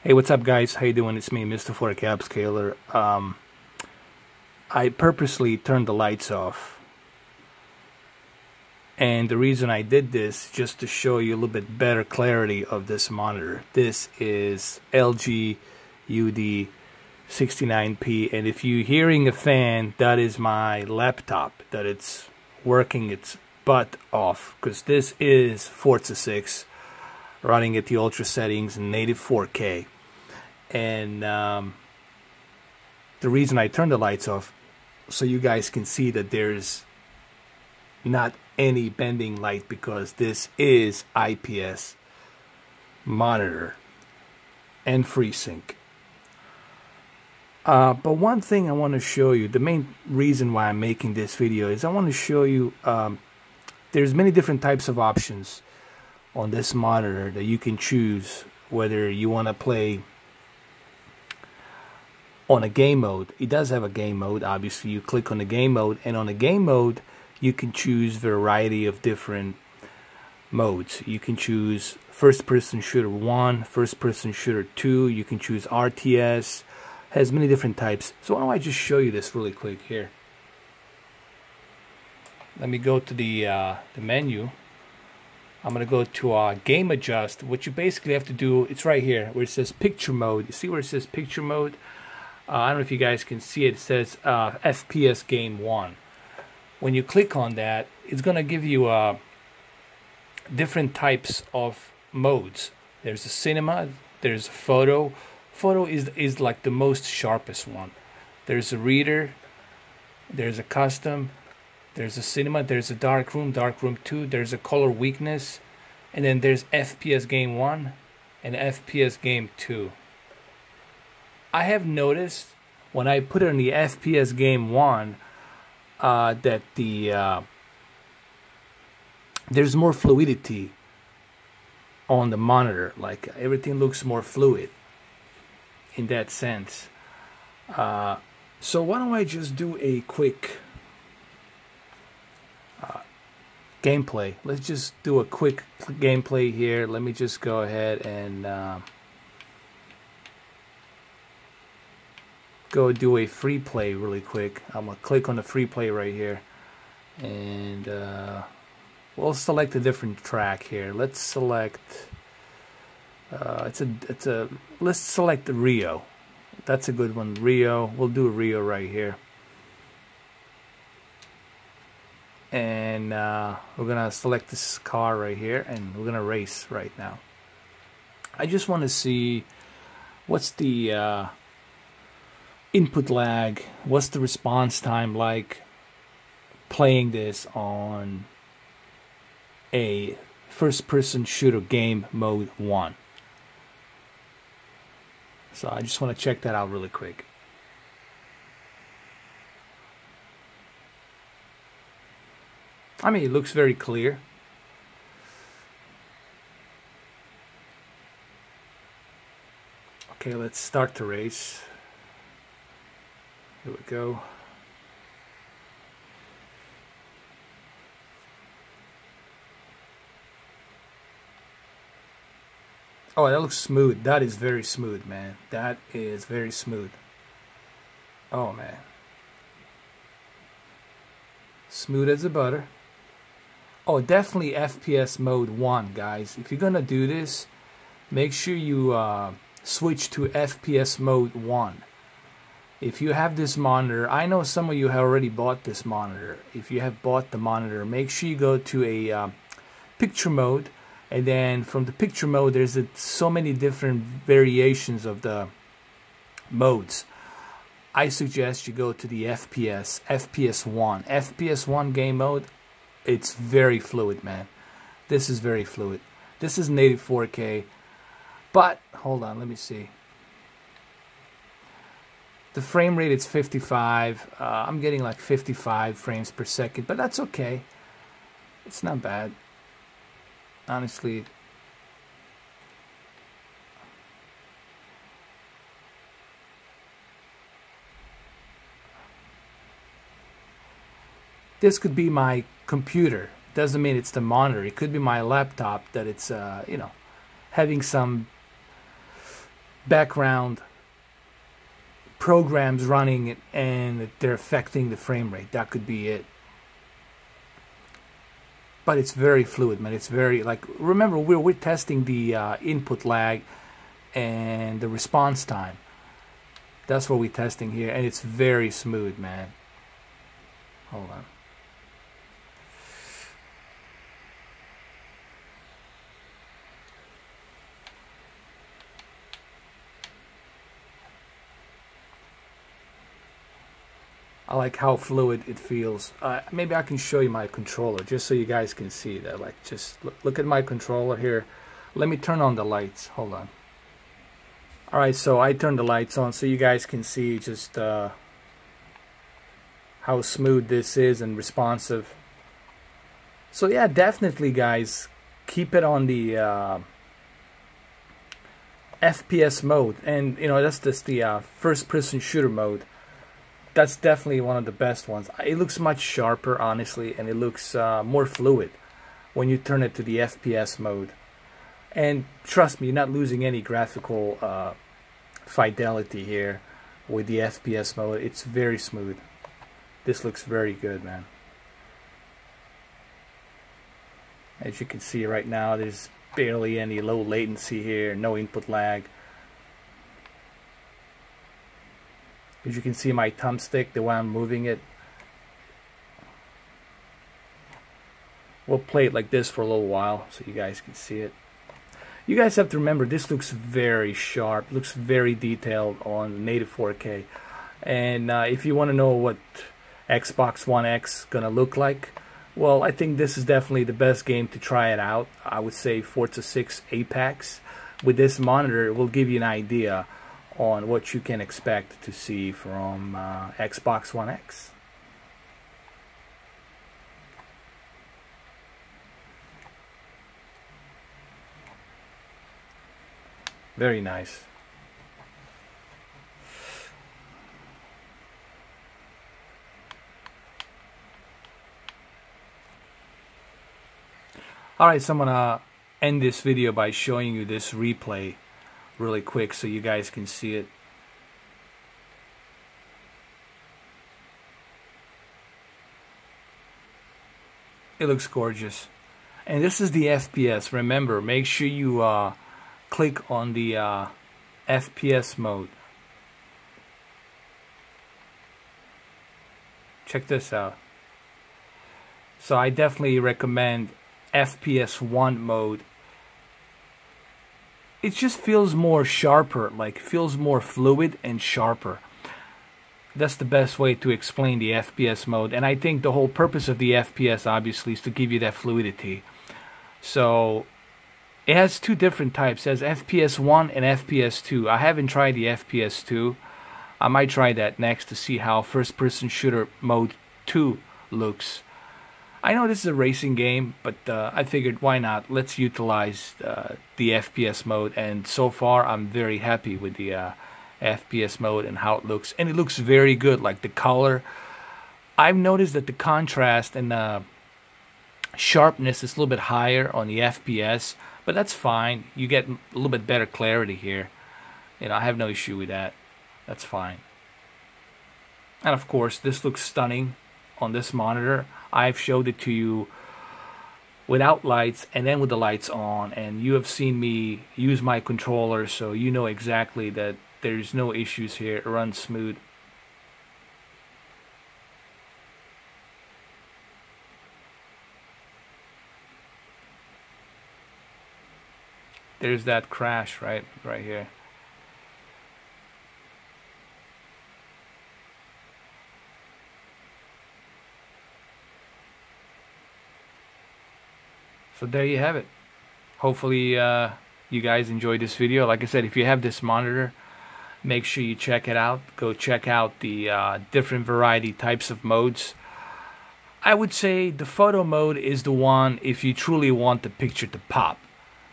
Hey, what's up, guys? How you doing? It's me, Mr. 4K Upscaler. I purposely turned the lights off, and the reason I did this just to show you a little bit better clarity of this monitor. This is LG UD69P, and if you're hearing a fan, that is my laptop that it's working its butt off, because this is Forza 6 running at the ultra settings in native 4K. And the reason I turned the lights off, so you guys can see that there's not any bending light, because this is IPS monitor and FreeSync. But one thing I want to show you, the main reason why I'm making this video is I want to show you there's many different types of options on this monitor that you can choose, whether you want to play on a game mode. It does have a game mode. Obviously, you click on the game mode, and on the game mode you can choose a variety of different modes. You can choose first person shooter 1, first person shooter 2, you can choose RTS, has many different types. So why don't I just show you this really quick here. Let me go to the menu. I'm gonna go to game adjust. What you basically have to do, it's right here where it says picture mode. You see where it says picture mode? I don't know if you guys can see it. It says FPS game 1. When you click on that, it's gonna give you different types of modes. There's a cinema, there's a photo. Photo is like the most sharpest one. There's a reader, there's a custom, there's a cinema, there's a dark room 2, there's a color weakness, and then there's FPS game 1 and FPS game 2. I have noticed when I put it in the FPS game 1 that there's more fluidity on the monitor. Like everything looks more fluid in that sense. So why don't I just do a quick gameplay. Let's just do a quick gameplay here. Let me just go ahead and go do a free play really quick. I'm gonna click on the free play right here, and we'll select a different track here. Let's select let's select the Rio. That's a good one, Rio. We'll do Rio right here, and we're gonna select this car right here, and we're gonna race right now. I just want to see what's the input lag, what's the response time like playing this on a first person shooter game mode 1. So I just want to check that out really quick. I mean, it looks very clear. Okay, let's start the race. Here we go. Oh, that looks smooth. That is very smooth, man. That is very smooth. Oh, man. Smooth as a butter. Oh, definitely FPS mode 1, guys. If you're gonna do this, make sure you switch to FPS mode 1. If you have this monitor, I know some of you have already bought this monitor. If you have bought the monitor, make sure you go to a picture mode, and then from the picture mode, there's so many different variations of the modes. I suggest you go to the FPS 1. FPS 1 game mode, it's very fluid, man. This is very fluid. This is native 4K, but hold on, let me see. The frame rate is 55. I'm getting like 55 frames per second, but that's okay. It's not bad, honestly. This could be my computer. Doesn't mean it's the monitor. It could be my laptop that it's, you know, having some background programs running and they're affecting the frame rate. That could be it. But it's very fluid, man. It's very, like, remember, we're testing the input lag and the response time. That's what we're testing here, and it's very smooth, man. Hold on. I like how fluid it feels. Maybe I can show you my controller just so you guys can see that. Like, just look at my controller here. Let me turn on the lights. Hold on. Alright, so I turned the lights on so you guys can see just how smooth this is and responsive. So yeah, definitely guys, keep it on the FPS mode. And you know, that's just the first person shooter mode. That's definitely one of the best ones. It looks much sharper, honestly, and it looks more fluid when you turn it to the FPS mode. And trust me, you're not losing any graphical fidelity here with the FPS mode. It's very smooth. This looks very good, man. As you can see right now, there's barely any low latency here, no input lag. As you can see, my thumbstick, the way I'm moving it. We'll play it like this for a little while so you guys can see it. You guys have to remember, this looks very sharp, looks very detailed on native 4K. And if you want to know what Xbox One X gonna look like, well, I think this is definitely the best game to try it out. I would say Forza 6 Apex. With this monitor, it will give you an idea on what you can expect to see from Xbox One X. Very nice. Alright, so I'm gonna end this video by showing you this replay really quick so you guys can see it. It looks gorgeous. And this is the FPS. Remember, make sure you click on the FPS mode. Check this out. So I definitely recommend FPS 1 mode. It just feels more sharper, like feels more fluid and sharper. That's the best way to explain the FPS mode. And I think the whole purpose of the FPS obviously is to give you that fluidity. So it has two different types. It has FPS 1 and FPS 2. I haven't tried the FPS 2. I might try that next to see how first person shooter mode 2 looks. I know this is a racing game, but I figured why not? Let's utilize the FPS mode, and so far I'm very happy with the FPS mode and how it looks. And it looks very good, like the color. I've noticed that the contrast and sharpness is a little bit higher on the FPS, but that's fine. You get a little bit better clarity here. You know, I have no issue with that. That's fine. And of course, this looks stunning on this monitor. I've showed it to you without lights and then with the lights on, and you have seen me use my controller, so you know exactly that there's no issues here. It runs smooth. There's that crash right here. So there you have it. Hopefully you guys enjoyed this video. Like I said, if you have this monitor, make sure you check it out. Go check out the different variety types of modes. I would say the photo mode is the one if you truly want the picture to pop,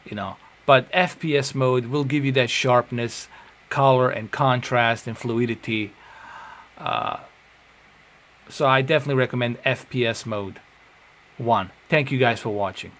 you know. But FPS mode will give you that sharpness, color, and contrast and fluidity. So I definitely recommend FPS mode 1. Thank you guys for watching.